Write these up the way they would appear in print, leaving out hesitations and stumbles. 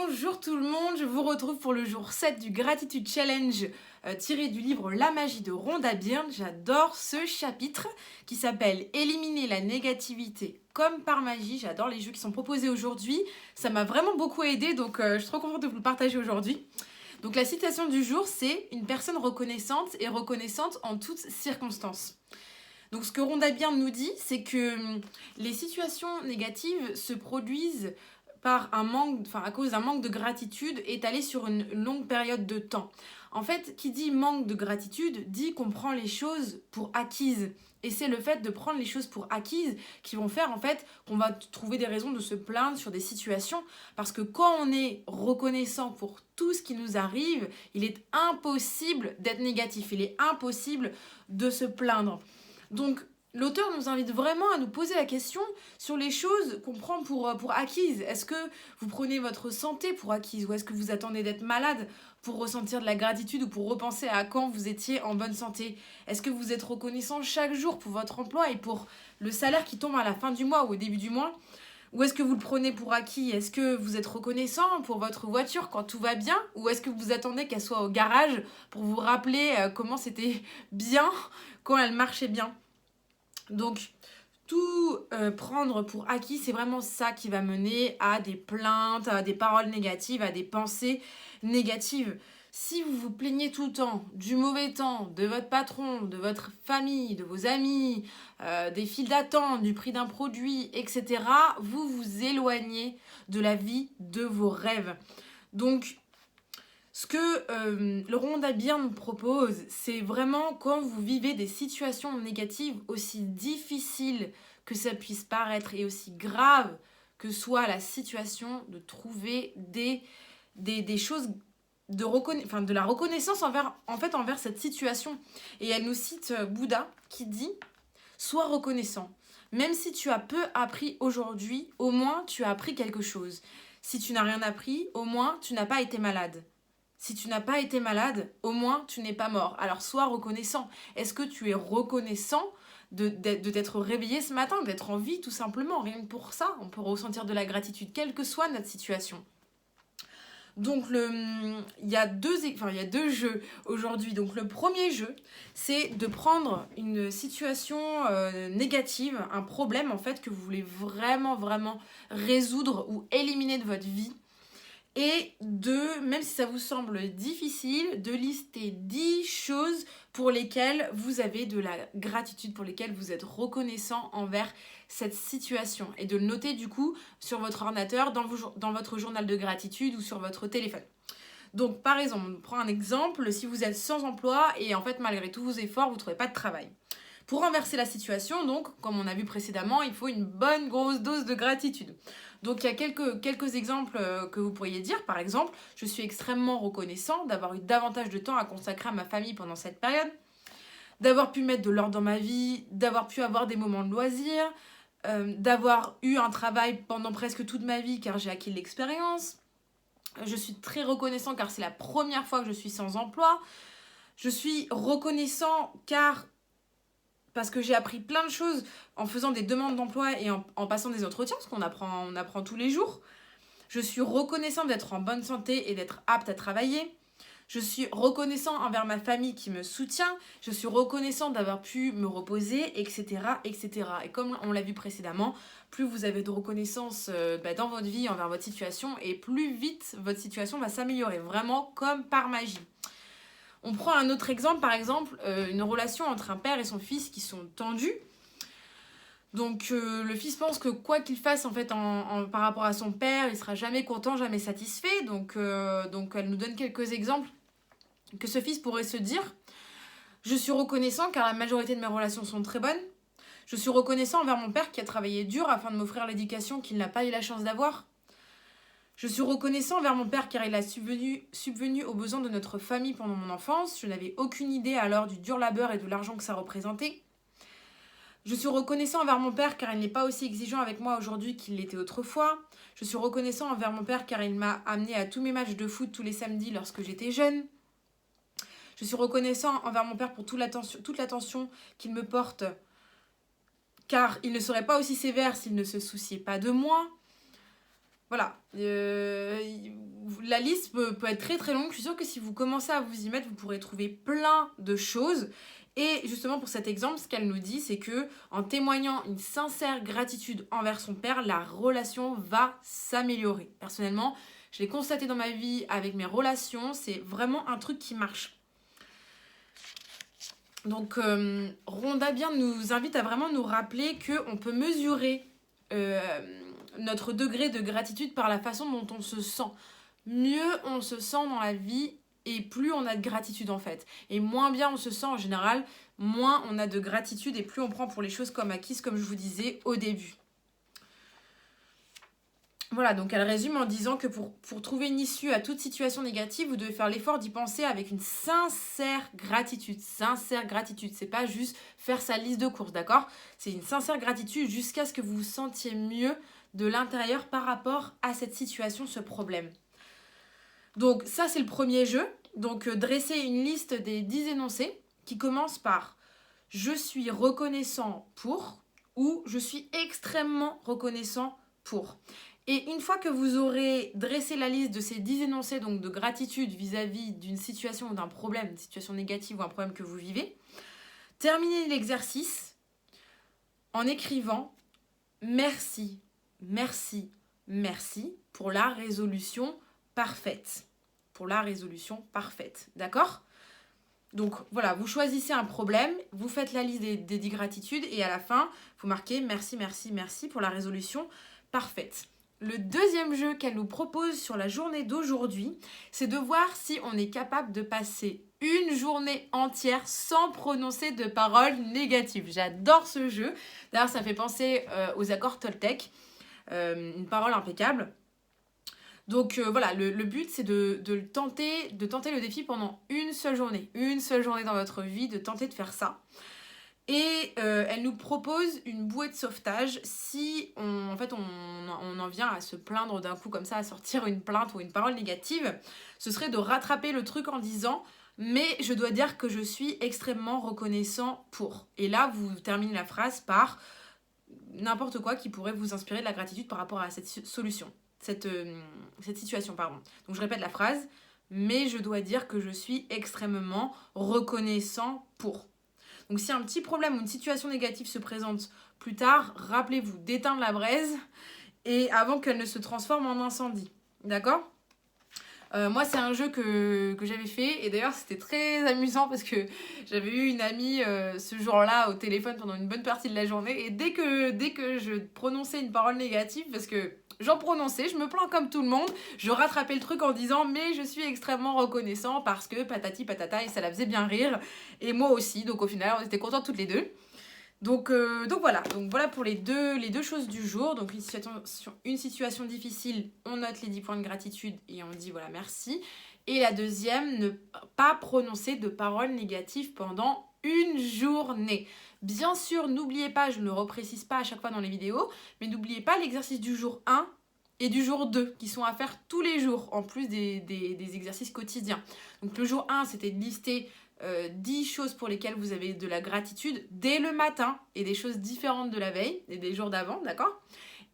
Bonjour tout le monde, je vous retrouve pour le jour 7 du Gratitude Challenge tiré du livre La magie de Rhonda Byrne. J'adore ce chapitre qui s'appelle Éliminer la négativité comme par magie. J'adore les jeux qui sont proposés aujourd'hui. Ça m'a vraiment beaucoup aidé, donc je suis trop contente de vous le partager aujourd'hui. Donc la citation du jour, c'est « Une personne reconnaissante est reconnaissante en toutes circonstances ». Donc ce que Rhonda Byrne nous dit, c'est que les situations négatives se produisent à cause d'un manque de gratitude étalé sur une longue période de temps. En fait, qui dit manque de gratitude dit qu'on prend les choses pour acquises. Et c'est le fait de prendre les choses pour acquises qui vont faire en fait qu'on va trouver des raisons de se plaindre sur des situations. Parce que quand on est reconnaissant pour tout ce qui nous arrive, il est impossible d'être négatif. Il est impossible de se plaindre. Donc, l'auteur nous invite vraiment à nous poser la question sur les choses qu'on prend pour acquises. Est-ce que vous prenez votre santé pour acquise ou est-ce que vous attendez d'être malade pour ressentir de la gratitude ou pour repenser à quand vous étiez en bonne santé? Est-ce que vous êtes reconnaissant chaque jour pour votre emploi et pour le salaire qui tombe à la fin du mois ou au début du mois? Ou est-ce que vous le prenez pour acquis? Est-ce que vous êtes reconnaissant pour votre voiture quand tout va bien? Ou est-ce que vous attendez qu'elle soit au garage pour vous rappeler comment c'était bien quand elle marchait bien? Donc, tout prendre pour acquis, c'est vraiment ça qui va mener à des plaintes, à des paroles négatives, à des pensées négatives. Si vous vous plaignez tout le temps du mauvais temps, de votre patron, de votre famille, de vos amis, des files d'attente, du prix d'un produit, etc., vous vous éloignez de la vie de vos rêves. Donc, ce que le Rhonda Byrne propose, c'est vraiment quand vous vivez des situations négatives, aussi difficiles que ça puisse paraître et aussi graves que soit la situation, de trouver des choses de la reconnaissance envers cette situation. Et elle nous cite Bouddha qui dit « Sois reconnaissant. Même si tu as peu appris aujourd'hui, au moins tu as appris quelque chose. Si tu n'as rien appris, au moins tu n'as pas été malade. » Si tu n'as pas été malade, au moins tu n'es pas mort. Alors sois reconnaissant. Est-ce que tu es reconnaissant de t'être réveillé ce matin, d'être en vie tout simplement? Rien que pour ça, on peut ressentir de la gratitude, quelle que soit notre situation. Donc il y a deux jeux aujourd'hui. Donc le premier jeu, c'est de prendre une situation négative, un problème en fait que vous voulez vraiment résoudre ou éliminer de votre vie. Et même si ça vous semble difficile, de lister 10 choses pour lesquelles vous avez de la gratitude, pour lesquelles vous êtes reconnaissant envers cette situation. Et de le noter du coup sur votre ordinateur, dans votre journal de gratitude ou sur votre téléphone. Donc par exemple, on prend un exemple, si vous êtes sans emploi et en fait malgré tous vos efforts, vous ne trouvez pas de travail. Pour renverser la situation, donc, comme on a vu précédemment, il faut une bonne grosse dose de gratitude. Donc, il y a quelques exemples que vous pourriez dire. Par exemple, je suis extrêmement reconnaissant d'avoir eu davantage de temps à consacrer à ma famille pendant cette période, d'avoir pu mettre de l'ordre dans ma vie, d'avoir pu avoir des moments de loisirs, d'avoir eu un travail pendant presque toute ma vie car j'ai acquis de l'expérience. Je suis très reconnaissant car c'est la première fois que je suis sans emploi. Je suis reconnaissant parce que j'ai appris plein de choses en faisant des demandes d'emploi et en passant des entretiens, parce qu'on apprend tous les jours. Je suis reconnaissant d'être en bonne santé et d'être apte à travailler. Je suis reconnaissant envers ma famille qui me soutient. Je suis reconnaissant d'avoir pu me reposer, etc., etc. Et comme on l'a vu précédemment, plus vous avez de reconnaissance dans votre vie envers votre situation, et plus vite votre situation va s'améliorer, vraiment comme par magie. On prend un autre exemple, par exemple, une relation entre un père et son fils qui sont tendus. Donc le fils pense que quoi qu'il fasse en fait par rapport à son père, il sera jamais content, jamais satisfait. Donc elle nous donne quelques exemples que ce fils pourrait se dire. Je suis reconnaissant car la majorité de mes relations sont très bonnes. Je suis reconnaissant envers mon père qui a travaillé dur afin de m'offrir l'éducation qu'il n'a pas eu la chance d'avoir. Je suis reconnaissant envers mon père car il a subvenu aux besoins de notre famille pendant mon enfance. Je n'avais aucune idée alors du dur labeur et de l'argent que ça représentait. Je suis reconnaissant envers mon père car il n'est pas aussi exigeant avec moi aujourd'hui qu'il l'était autrefois. Je suis reconnaissant envers mon père car il m'a amené à tous mes matchs de foot tous les samedis lorsque j'étais jeune. Je suis reconnaissant envers mon père pour toute l'attention qu'il me porte car il ne serait pas aussi sévère s'il ne se souciait pas de moi. Voilà, la liste peut être très très longue. Je suis sûre que si vous commencez à vous y mettre, vous pourrez trouver plein de choses. Et justement pour cet exemple, ce qu'elle nous dit, c'est que en témoignant une sincère gratitude envers son père, la relation va s'améliorer. Personnellement, je l'ai constaté dans ma vie avec mes relations, c'est vraiment un truc qui marche. Donc Rhonda Byrne nous invite à vraiment nous rappeler qu'on peut mesurer notre degré de gratitude par la façon dont on se sent. Mieux on se sent dans la vie et plus on a de gratitude en fait. Et moins bien on se sent en général, moins on a de gratitude et plus on prend pour les choses comme acquises, comme je vous disais au début. Voilà, donc elle résume en disant que pour trouver une issue à toute situation négative, vous devez faire l'effort d'y penser avec une sincère gratitude. Sincère gratitude, c'est pas juste faire sa liste de courses, d'accord? C'est une sincère gratitude jusqu'à ce que vous vous sentiez mieux de l'intérieur par rapport à cette situation, ce problème. Donc ça, c'est le premier jeu. Donc dresser une liste des 10 énoncés qui commence par « Je suis reconnaissant pour » ou « Je suis extrêmement reconnaissant pour ». Et une fois que vous aurez dressé la liste de ces 10 énoncés donc de gratitude vis-à-vis d'une situation ou d'un problème, une situation négative ou un problème que vous vivez, terminez l'exercice en écrivant « Merci, merci, merci » pour la résolution parfaite. Pour la résolution parfaite, d'accord ? Donc voilà, vous choisissez un problème, vous faites la liste des 10 gratitudes et à la fin, vous marquez « Merci, merci, merci » pour la résolution parfaite. Le deuxième jeu qu'elle nous propose sur la journée d'aujourd'hui, c'est de voir si on est capable de passer une journée entière sans prononcer de paroles négatives. J'adore ce jeu. D'ailleurs, ça fait penser aux accords Toltec, une parole impeccable. Donc voilà, le but c'est de tenter le défi pendant une seule journée dans votre vie, de tenter de faire ça. Et elle nous propose une bouée de sauvetage si on en vient à se plaindre d'un coup comme ça, à sortir une plainte ou une parole négative. Ce serait de rattraper le truc en disant « mais je dois dire que je suis extrêmement reconnaissant pour ». Et là, vous terminez la phrase par n'importe quoi qui pourrait vous inspirer de la gratitude par rapport à cette solution, cette situation, pardon. Donc je répète la phrase « mais je dois dire que je suis extrêmement reconnaissant pour ». Donc si un petit problème ou une situation négative se présente plus tard, rappelez-vous d'éteindre la braise et avant qu'elle ne se transforme en incendie. D'accord ? Moi, c'est un jeu que j'avais fait et d'ailleurs, c'était très amusant parce que j'avais eu une amie ce jour-là au téléphone pendant une bonne partie de la journée et dès que je prononçais une parole négative, parce que j'en prononçais, je me plains comme tout le monde, je rattrapais le truc en disant « mais je suis extrêmement reconnaissant parce que patati patata » et ça la faisait bien rire et moi aussi, donc au final, on était contentes toutes les deux. Donc voilà pour les deux choses du jour. Donc une situation difficile, on note les 10 points de gratitude et on dit voilà merci. Et la deuxième, ne pas prononcer de paroles négatives pendant une journée. Bien sûr, n'oubliez pas, je ne le reprécise pas à chaque fois dans les vidéos, mais n'oubliez pas l'exercice du jour 1 et du jour 2 qui sont à faire tous les jours en plus des exercices quotidiens. Donc le jour 1, c'était de lister 10 choses pour lesquelles vous avez de la gratitude dès le matin et des choses différentes de la veille et des jours d'avant, d'accord ?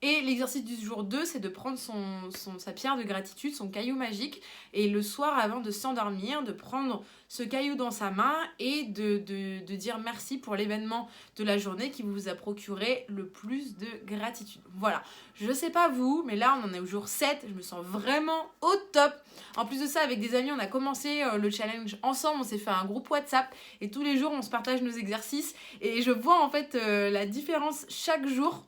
Et l'exercice du jour 2, c'est de prendre sa pierre de gratitude, son caillou magique, et le soir avant de s'endormir, de prendre ce caillou dans sa main et de dire merci pour l'événement de la journée qui vous a procuré le plus de gratitude. Voilà, je sais pas vous, mais là on en est au jour 7, je me sens vraiment au top. En plus de ça, avec des amis, on a commencé le challenge ensemble, on s'est fait un groupe WhatsApp et tous les jours on se partage nos exercices et je vois en fait la différence chaque jour.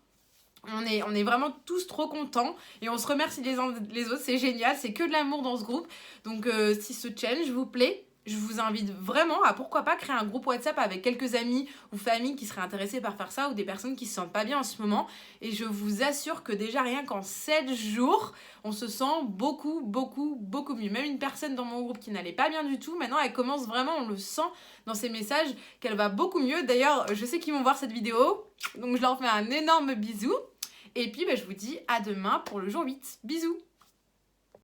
On est vraiment tous trop contents et on se remercie les uns les autres, c'est génial, c'est que de l'amour dans ce groupe. Donc si ce challenge vous plaît, je vous invite vraiment à pourquoi pas créer un groupe WhatsApp avec quelques amis ou familles qui seraient intéressés par faire ça ou des personnes qui se sentent pas bien en ce moment. Et je vous assure que déjà rien qu'en 7 jours, on se sent beaucoup mieux. Même une personne dans mon groupe qui n'allait pas bien du tout, maintenant elle commence vraiment, on le sent dans ses messages qu'elle va beaucoup mieux. D'ailleurs, je sais qu'ils vont voir cette vidéo, donc je leur fais un énorme bisou. Et puis, je vous dis à demain pour le jour 8. Bisous!